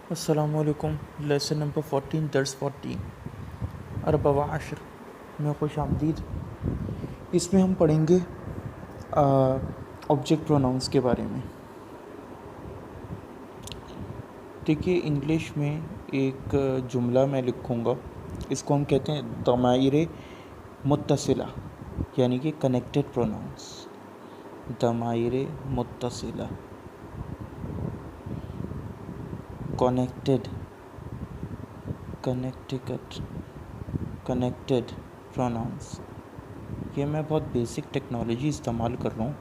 अस्सलामुअलैकुम। Lesson number 14 दर्स 14 अरबा व अशर में खुश आमदीद। इसमें हम पढ़ेंगे ऑब्जेक्ट प्रोनाउंस के बारे में। देखिए, इंग्लिश में एक जुमला मैं लिखूँगा, इसको हम कहते हैं दमाइर मुत्तसिला, यानी कि कनेक्टेड प्रोनाउंस। दमाइर मुत्तसिला, कनेक्टेड प्रोनाउंस। ये मैं बहुत बेसिक टेक्नोलॉजी इस्तेमाल कर रहा हूँ,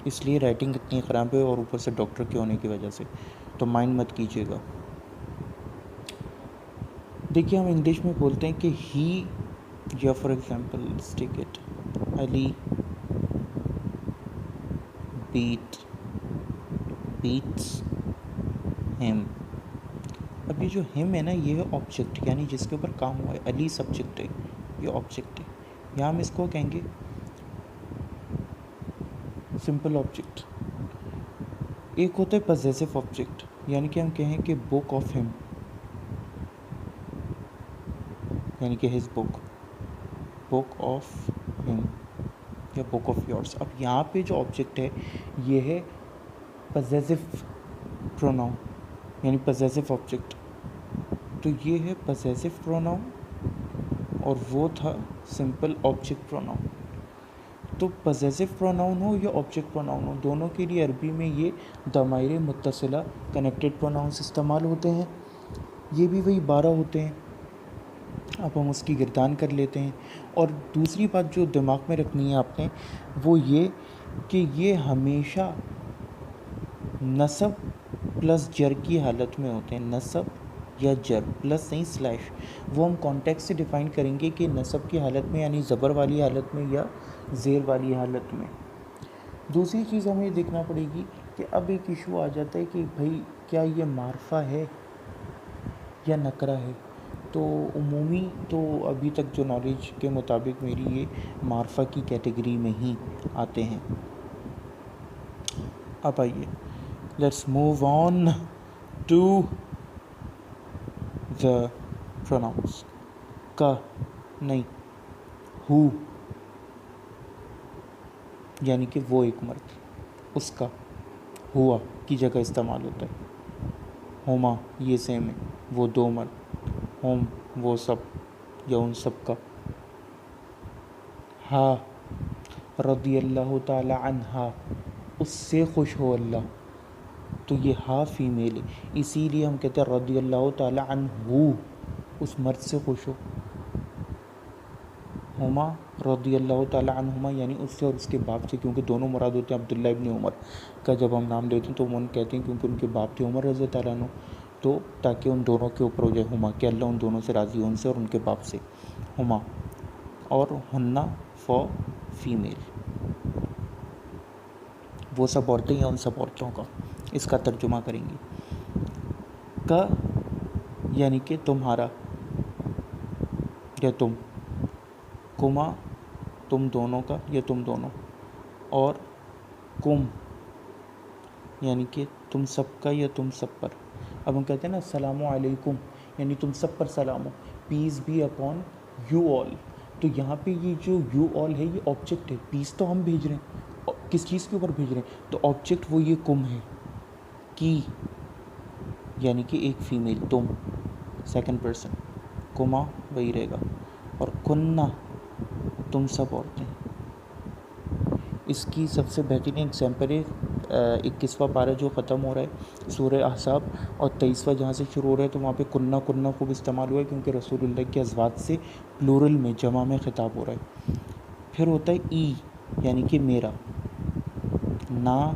इसलिए राइटिंग इतनी ख़राब है, और ऊपर से डॉक्टर के होने की वजह से, तो माइंड मत कीजिएगा। देखिए, हम इंग्लिश में बोलते हैं कि ही, या for example take it, Ali beats him. अब ये जो हिम है ना, ये है ऑब्जेक्ट, यानी जिसके ऊपर काम हुआ है। अली सब्जेक्ट है, ये ऑब्जेक्ट है। यहाँ हम इसको कहेंगे सिंपल ऑब्जेक्ट। एक होता है पजेसिव ऑब्जेक्ट, यानी कि हम कहें कि बुक ऑफ हिम, यानी कि हिज बुक ऑफ हिम या बुक ऑफ योर्स। अब यहाँ पे जो ऑब्जेक्ट है ये है पजेसिव प्रोनाउन, यानी पजेसिव ऑब्जेक्ट। तो ये है पजेसिव प्रोनाउन और वो था सिंपल ऑब्जेक्ट प्रोनाउन। तो पजेसिव प्रोनाउन हो या ऑब्जेक्ट प्रोनाउन हो, दोनों के लिए अरबी में ये दमाइर मुत्तसिला कनेक्टेड प्रोनाउंस इस्तेमाल होते हैं। ये भी वही 12 होते हैं। अब हम उसकी गिरदान कर लेते हैं। और दूसरी बात जो दिमाग में रखनी है आपने, वो ये कि ये हमेशा नसब प्लस जर की हालत में होते हैं। नसब या जर, प्लस नहीं स्लैश। वो हम कॉन्टेक्स्ट से डिफ़ाइन करेंगे कि नसब की हालत में, यानी ज़बर वाली हालत में या ज़ेर वाली हालत में। दूसरी चीज़ हमें देखना पड़ेगी कि अब एक इशू आ जाता है कि भाई क्या ये मारफा है या नकरा है। तो उमूमी तो अभी तक जो नॉलेज के मुताबिक मेरी, ये मारफा की कैटेगरी में ही आते हैं। अब आइए, let's move on to the pronounce. का नहीं, हु, यानी कि वो एक मर्द, उसका हुआ की जगह इस्तेमाल होता है। होमा, ये सेम है, वो दो मर्द। होम, वो सब या उन सब का। हा, रदियल्लाहु ताला अन्हा, उससे खुश हो अल्लाह। तो ये हा फीमेल है, इसीलिए हम कहते हैं रदियल्लाहु ताला अन्हु, उस मर्द से खुश हो। हुमा रदियल्लाहु ताला अन्हुमा, यानी उससे और उसके बाप से, क्योंकि दोनों मुराद होते हैं। अब्दुल्ला इब्न उमर का जब हम नाम लेते हैं तो वो कहते हैं क्योंकि उनके बाप थे उमर रज़ी ताला अन्हु, तो ताकि उन दोनों के ऊपर हो जाए हुमा, कि अल्लाह उन दोनों से राज़ी हो, उनसे और उनके बाप से। हुमा। और हुन्ना फॉर फीमेल, वो सब औरतें या उन सब औरतों का, इसका तर्जुमा करेंगे। का, यानी कि तुम्हारा या तुम। कुमा, तुम दोनों का या तुम दोनों। और कुम, यानी कि तुम सब का या तुम सब पर। अब हम कहते हैं ना अस्सलामु अलैकुम, यानी तुम सब पर सलाम हो, peace be upon you all. तो यहाँ पे ये जो यू ऑल है ये ऑब्जेक्ट है, पीस तो हम भेज रहे हैं, किस चीज़ के ऊपर भेज रहे हैं, तो ऑब्जेक्ट वो ये कुम है। की, यानी कि एक फीमेल, तुम सेकंड पर्सन, कुमा वही रहेगा। और कुन्ना, तुम सब औरतें। इसकी सबसे बेहतरीन एग्जाम्पल है 21वां पारा जो ख़त्म हो रहा है सूरह अहज़ाब, और 23वां जहाँ से शुरू हो रहा है, तो वहाँ पे कुन्ना खूब इस्तेमाल हुआ है, क्योंकि रसूलुल्लाह के अज़वाज से प्लूरल में, जमा में ख़िताब हो रहा है। फिर होता है ई, यानी कि मेरा, ना,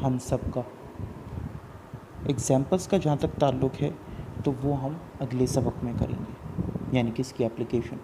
हम सब का। एग्जाम्पल्स का जहाँ तक ताल्लुक़ है तो वो हम अगले सबक में करेंगे, यानी कि इसकी एप्लीकेशन।